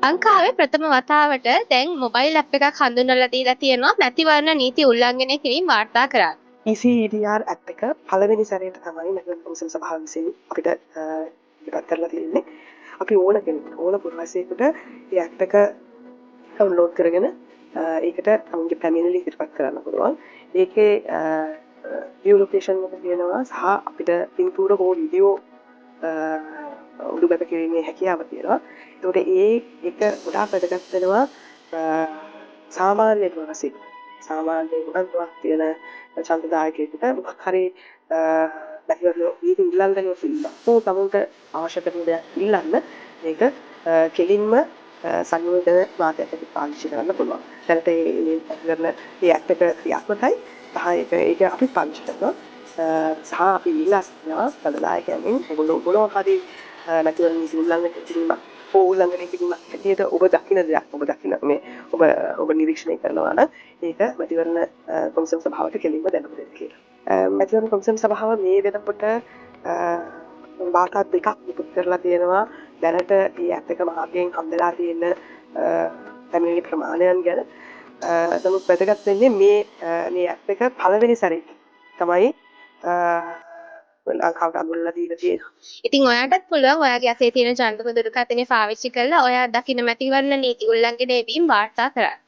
ලංකාවේ ප්‍රථම වතාවට දැන් මොබයිල් ඇප් එකක් හඳුන්වලා දීලා තියෙනවා මැතිවරණ නීති උල්ලංඝනය කිරීම වාර්තා කරන්න. ECEDR ඇප් එක පළවෙනි සැරේට තමයි නැගලා කොමිසම් සභාව විසින් අපිට ඉදිරිපත් කරලා තියෙන්නේ. අපි ඕන කෙනෙකුට ඕන පුරවැසියෙකුට මේ ඇප් එක ඩවුන්ලෝඩ් කරගෙන ඒකට තමන්ගේ පැමිණිලි ඉදිරිපත් කරන්න පුළුවන්. ඒකේ view location එක තියෙනවා සහ අපිට පින්තූර හෝ වීඩියෝ උඩුගත කිරීමේ හැකියාව තියෙනවා. ඒකට ඒක ගොඩාක් වැදගත් වෙනවා සාමාන්‍ය පුරවැසියෙක් සාමාන්‍ය උනන්දුවක් තියෙන ඡන්දදායකයෙකුට මොකක් හරි පැතිවරණ නීති උල්ලංඝනය කිරීම තමුන්ට අවශ්‍ය කරන දෙයක් ඉල්ලන්න මේක කෙලින්ම සංයෝජන මාධ්‍යයට පාවිච්චි කරන්න පුළුවන්. දැනට මේ පැතිවරණ මේ ඇප් එක ක්‍රියාත්මකයි. සහ ඒක අපි පාවිච්චි කරනවා. සහ අපි ඉල්ලා සිටිනවා ඡන්දදායකයන්ගෙන් ඒගොල්ලෝ මොනවා හරි පැතිවරණ නීති උල්ලංඝනය කිරීම හෝ උල්ලංඝනය කිරීමක් හැටියට ඔබ දකින දෙයක් ඔබ දකින මේ ඔබ නිරීක්ෂණය කරනවා නම් ඒක මැතිවරණ කොමිසම් සභාවට කෙලින්ම දැනුම් දෙන්න කියලා. මැතිවරණ කොමිසම් සභාව මේ වෙනකොට වාර්තා දෙකක් නිකුත් කරලා තියෙනවා. දැනට මේ ඇප් එක මාර්ගයෙන් හම්බෙලා තියෙන පැමිණිලි ප්‍රමාණයන් ගැන. නමුත් වැදගත් වෙන්නේ මේ ඇප් එක පළවෙනි සැරේ තමයි ලංකාවට අඳුල්ලා දීලා තියෙනවා. ඉතින් ඔයාටත් පුළුවන් ඔයාගේ අතේ තියෙන ජංගම දුරකථනය පාවිච්චි කරලා ඔයා දකින මැතිවරණ නීති උල්ලංඝනය වීම වාර්තා කරන්න.